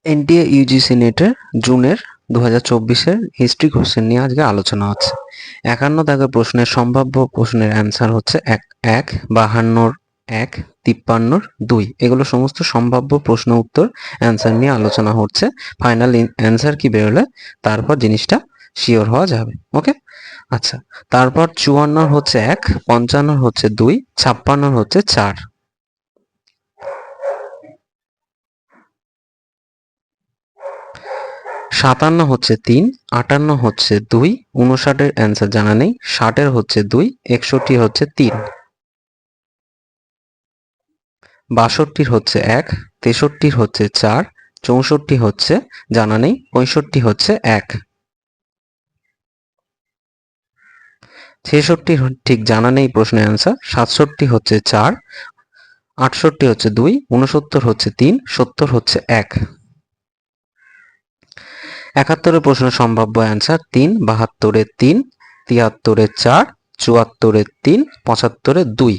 NTA UGC নেটের জুনের 2024-এর history question নিয়ে আজকে আলোচনা হচ্ছে। 51 দাগের প্রশ্নের সম্ভাব্য প্রশ্নের অ্যান্সার হচ্ছে 1, 52-র 1, 53-র 2। এগুলো সমস্ত সম্ভাব্য প্রশ্ন উত্তর অ্যান্সার নিয়ে আলোচনা হচ্ছে। ফাইনাল অ্যান্সার কি বেরোলে তারপর জিনিসটা শিওর হওয়া যাবে। ওকে, আচ্ছা। তারপর 54-র হচ্ছে 1, 55-র হচ্ছে 2, 56-র হচ্ছে 4। 57 হচ্ছে 3, 58 হচ্ছে 2, 59-এর অ্যান্সার জানা নেই, 60-এর হচ্ছে 2, 61 হচ্ছে 3, 62-র হচ্ছে 1, 63-র হচ্ছে 4, 64 হচ্ছে জানা নেই, 65 হচ্ছে 1, 66 ঠিক জানা নেই প্রশ্নের অ্যান্সার, 67 হচ্ছে 4, 68 হচ্ছে 2, 69 হচ্ছে 3, 70 হচ্ছে 1। 71-এর প্রশ্নের সম্ভাব্য অ্যান্সার 3, 72-এর 3, 73-এর 4, 74-এর 3, 75-এর 2।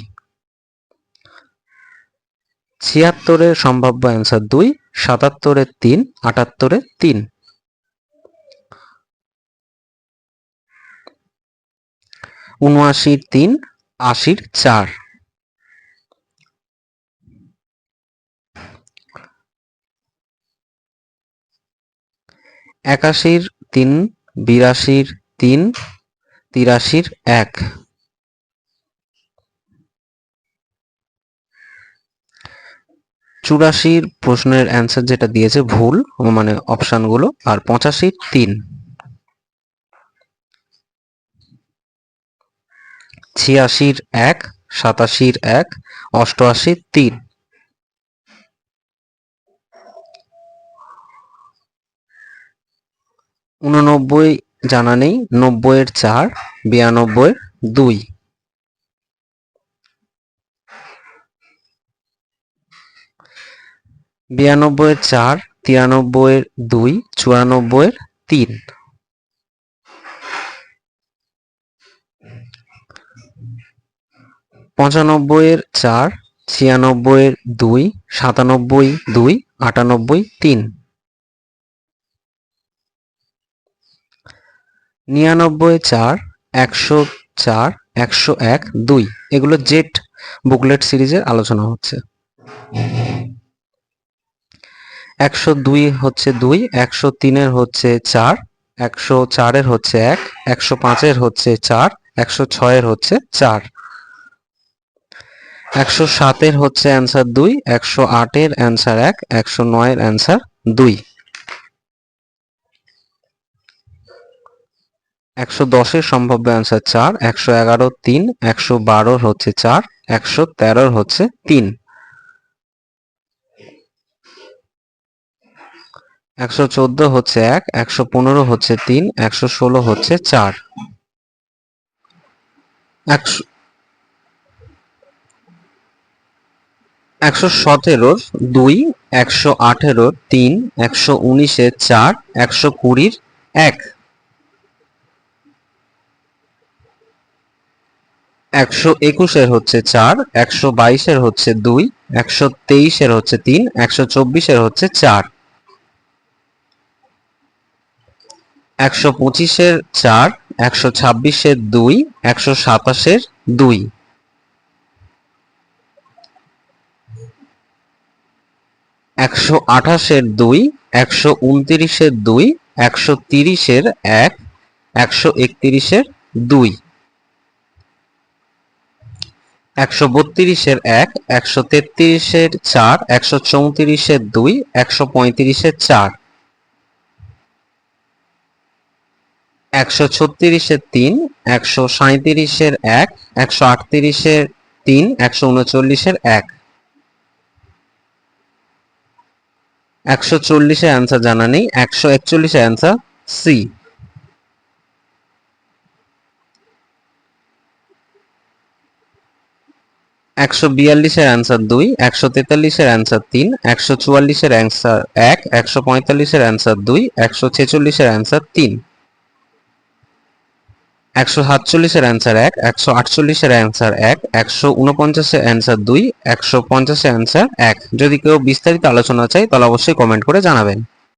76-এর সম্ভাব্য অ্যান্সার 2, 77-এর 3, 78-এর 3। 79-র 3, 80-র 4। 81-র 3, 82-র 3, 83-র 1। 84-র প্রশ্নের অ্যান্সার যেটা দিয়েছে ভুল, মানে অপশানগুলো, আর 85-র 3। 86-র 1, 87-র 1, 88-র 3। 89 জানা নেই, 90-এর 4, 92-এর 2। 92-এর 4, 93-এর 2, 94-এর 3। 95-এর 4, 96-এর 2, 97, 2, 98, 3। 99-এর 4, 104, 101, 2। এগুলো জেট বুকলেট সিরিজের আলোচনা হচ্ছে। 102 হচ্ছে 2, 103-এর হচ্ছে 4, 104-এর হচ্ছে 1, 105-এর হচ্ছে 4, 106-এর হচ্ছে 4। 107-এর হচ্ছে অ্যান্সার 2, 108-এর অ্যান্সার 1, 109-এর অ্যান্সার 2। 110-এর সম্ভাব্য অ্যান্সার 4, 111-র 3, 112-র হচ্ছে 4, 113-র হচ্ছে 3। 114 হচ্ছে 1, 115 হচ্ছে 3, 116 হচ্ছে 4। 117-র 2, 118-র 3, 119-এর 4, 120-র 1। 121-এর হচ্ছে 4, 122-এর হচ্ছে 2, 123-এর হচ্ছে 3, 124-এর হচ্ছে 4। 125-এর 4, 126-এর 2, 127-এর 2। 128-এর 2, 129-এর 2, 130-এর 1, 131-এর 2। 132-এর 1, 133-এর 4, 134-এর 2, 135-এর 4। 136-এর 3, 137-এর 1, 138-এর 3, 139-এর 1। 140-এর অ্যান্সার জানা নেই, 141-এর অ্যান্সার সি। 142-এর অ্যান্সার 2, 143-এর অ্যান্সার 3, 144-এর অ্যান্সার 1, 145-এর অ্যান্সার 2, 146-এর অ্যান্সার 3। 147-এর অ্যান্সার 1, 148-এর অ্যান্সার 1, 149-এর অ্যান্সার 2, 150-এর অ্যান্সার 1। যদি কেউ বিস্তারিত আলোচনা চাই তাহলে অবশ্যই কমেন্ট করে জানাবেন।